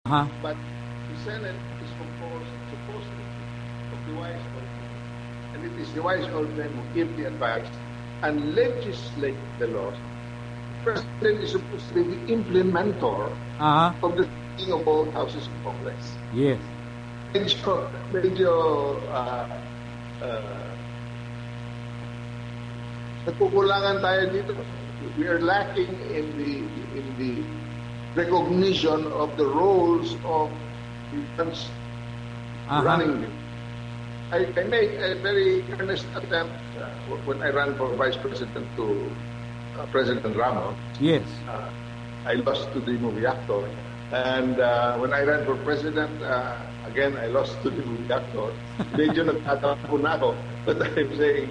Uh-huh. But the Senate is composed supposedly of the wise old men. And it is the wise old men who give the advice and legislate the laws. The President is supposed to be the implementer of the thinking of both houses of Congress. Yes. Medyo nagkukulangan tayo dito. We are lacking in the recognition of the roles of the ones running it. I made a very earnest attempt when I ran for Vice President to President Ramos. Yes. I lost to the movie actor. And when I ran for President, again, I lost to the movie actor. Medyo nagtatampo na ako. But I'm saying,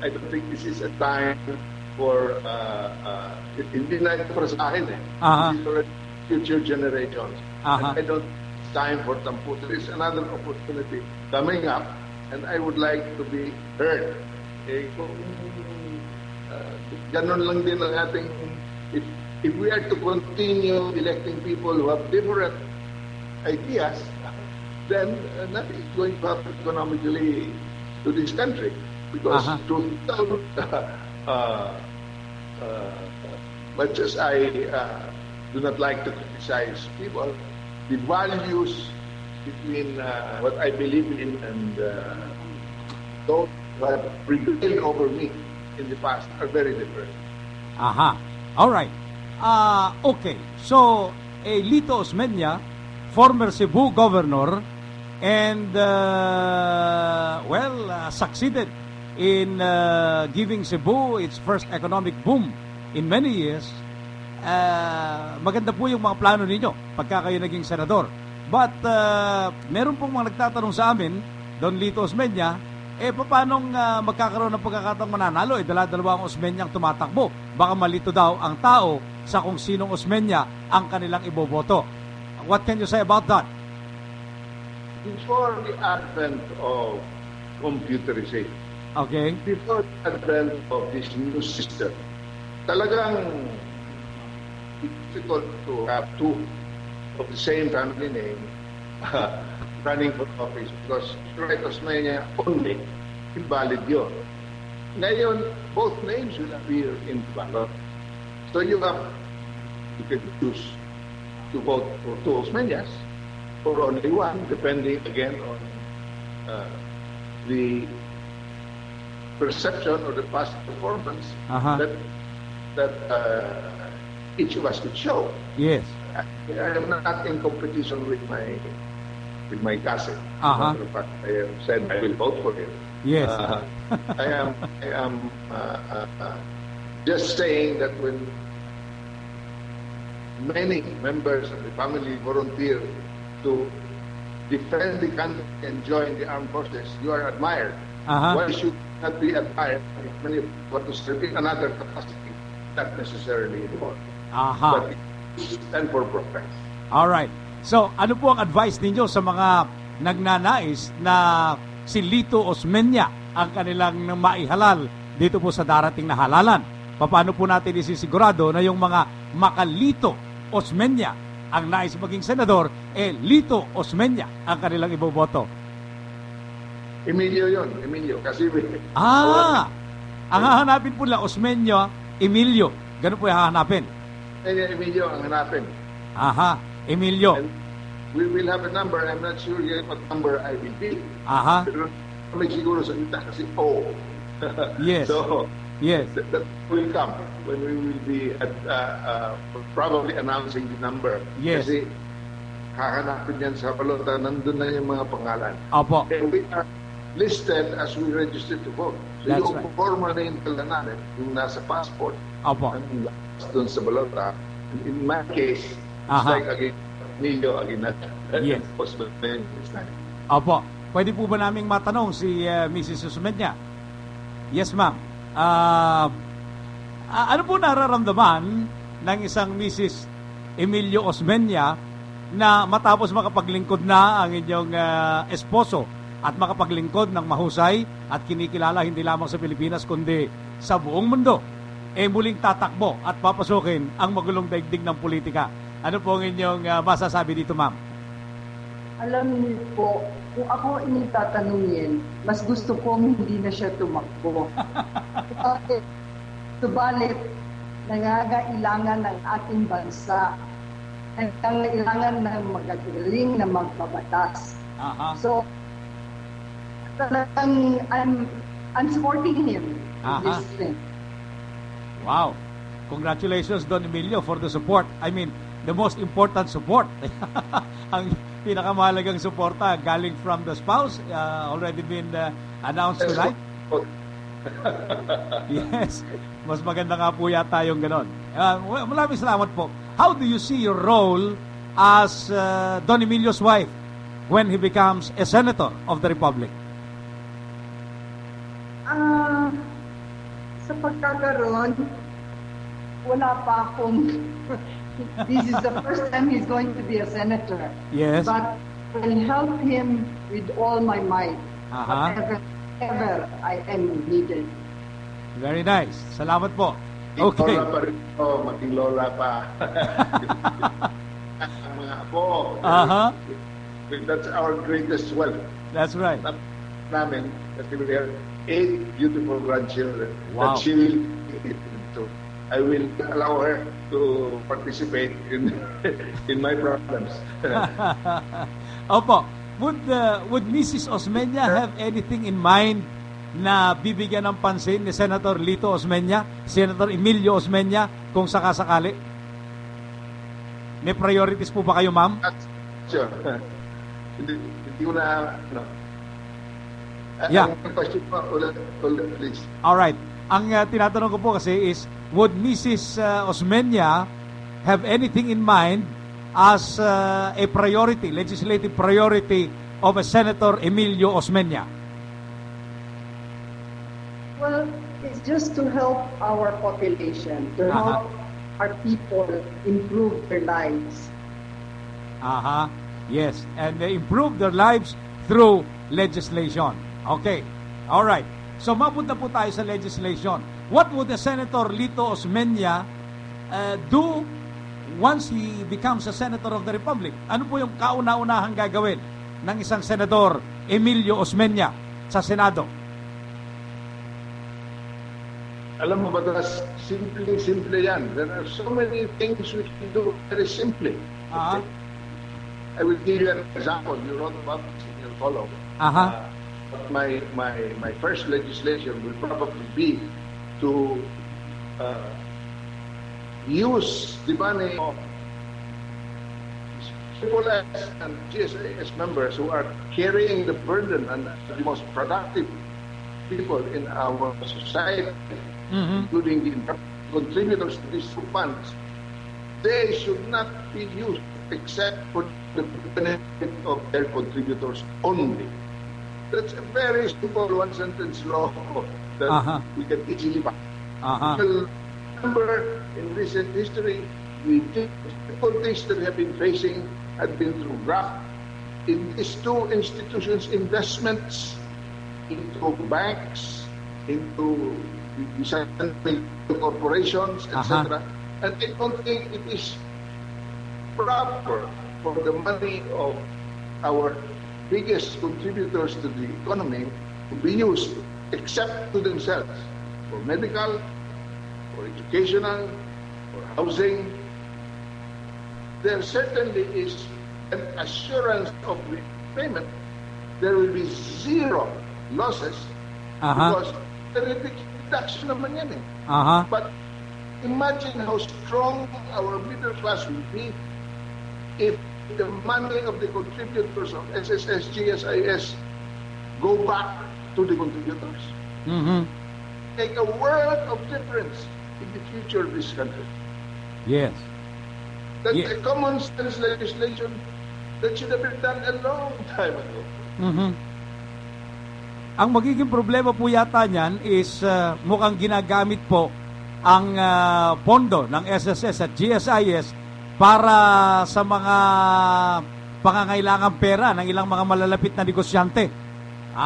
I don't think this is a time for, hindi na ito para sa akin eh. This is for future generations. And I don't time for tampo. There is another opportunity coming up, and I would like to be heard. Kung ganon lang din ang ating, if we are to continue electing people who have different ideas, then nothing is going to happen economically to this country. Because to much as I do not like to criticize people, the values between what I believe in and those who have prevailed over me in the past are very different. All right. Okay. So, Lito Osmeña, former Cebu governor, and succeeded in giving Cebu its first economic boom in many years. Maganda po yung mga plano ninyo pagka kayo naging senador. But meron pong mga nagtatanong sa amin, Don Lito Osmeña, paano magkakaroon ng pagkakataong mananalo? Dala-dalawang Osmeñang tumatakbo. Baka malito daw ang tao sa kung sinong Osmeña ang kanilang iboboto. What can you say about that? Before the advent of computerization, before the advent of this new system, talagang difficult to have two of the same family name running for office because right Osmeña only, invalid yun. Ngayon, both names will appear in the ballot. So you can choose to vote for two Osmeñas or only one, depending again on the perception or the past performance that each of us could show. Yes. I am not in competition with my cousin. Matter of fact, I have said I will vote for him. Yes. I am just saying that when many members of the family volunteer to defend the country and join the armed forces, you are admired. Why should not be admired if many want to serve in another capacity, not necessarily anymore? But stand for progress. Alright. So, ano po ang advice ninyo sa mga nagnanais na si Lito Osmeña ang kanilang maihalal dito po sa darating na halalan? Paano po natin isisigurado na yung mga makalito Osmeña ang nais maging senador, Lito Osmeña ang kanilang iboboto? Emilio yun. Emilio. Kasi ang hahanapin po lang Osmeña, Emilio. Ganun po yung hahanapin. Emilio ang hanapin. Emilio. And we will have a number. I'm not sure yet what number I will be. Pero may siguro sa kita kasi Yes. So, yes. That will come when we will be probably announcing the number. Yes. Kasi hahanapin yan sa balota. Nandun na yung mga pangalan. Opo. And we are listed as we registered to vote. So That's yung right. formal name pala namin, yung nasa passport, Opo. doon sa balota. In my case, it's like again, Emilio Aguinaldo. Yes. Opo. Pwede po ba naming matanong si Mrs. Osmeña? Yes, ma'am. Ano po nararamdaman ng isang Mrs. Emilio Osmeña na matapos makapaglingkod na ang inyong esposo at makapaglingkod ng mahusay at kinikilala hindi lamang sa Pilipinas kundi sa buong mundo, muling tatakbo at papasukin ang magulong daigdig ng politika? Ano po ang inyong masasabi dito, ma'am? Alam niyo po, kung ako tatanungin, mas gusto kong hindi na siya tumakbo. Subalit, nangangailangan ng ating bansa, nangangailangan ng magagaling na magbabatas. So, talagang I'm supporting him in this thing. Wow. Congratulations, Don Emilio, for the support. I mean, the most important support. Ang pinakamahalagang suporta galing from the spouse, already been announced tonight. Yes. Mas maganda nga po yata yung ganon. Maraming salamat po. How do you see your role as Don Emilio's wife when he becomes a senator of the Republic? Sa pagkakaroon, wala pa akong... This is the first time he's going to be a senator. Yes. But I'll help him with all my might. Whatever I am needed. Very nice. Salamat po. Okay. Lola pa rin po, maging lola pa. Ang mga apo. That's our greatest wealth. That's right. Namin, kasi we have 8 beautiful grandchildren. Wow. That she will to. I will allow her to participate in my problems. Opo. Would Mrs. Osmeña have anything in mind na bibigyan ng pansin ni Senator Lito Osmeña, Senator Emilio Osmeña, kung sakasakali? May priorities po ba kayo, ma'am? Sure. Hindi ko na, no. Yeah. Question po, ulit, please. Alright. Ang tinatanong ko po kasi is, would Mrs. Osmeña have anything in mind as a priority, legislative priority of a Senator Emilio Osmeña? Well, it's just to help our population, to help our people improve their lives. Yes, and they improve their lives through legislation. Okay. All right. So mapunta po tayo sa legislation. What would the Senator Lito Osmeña do once he becomes a Senator of the Republic? Ano po yung kauna-unahang gagawin ng isang Senador Emilio Osmeña sa Senado? Alam mo ba, simple yan. There are so many things we can do very simply. Okay? I will give you an example. You wrote about this in your column. My first legislation will probably be to use the money of people and GSIS members who are carrying the burden and the most productive people in our society, including the contributors to these two funds. They should not be used except for the benefit of their contributors only. That's a very simple one-sentence law that we can easily pass. Remember, in recent history, the difficulties that we have been facing have been through graft in these two institutions, investments into banks, into the corporations, etc. And I don't think it is proper for the money of our biggest contributors to the economy to be used except to themselves for medical, for educational, for housing. There certainly is an assurance of repayment. There will be zero losses because the reduction naman yan eh. But imagine how strong our middle class will be if the money of the contributors of SSS, GSIS go back to the contributors. Make a world of difference in the future of this country. Yes. That's a common sense legislation that should have been done a long time ago. Ang magiging problema po yata niyan is mukhang ginagamit po ang pondo ng SSS at GSIS para sa mga pangangailangang pera ng ilang mga malalapit na negosyante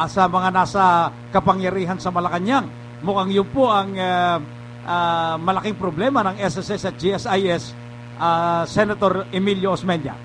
sa mga nasa kapangyarihan sa Malacanang. Mukhang yun po ang malaking problema ng SSS at GSIS Senator Emilio Osmeña.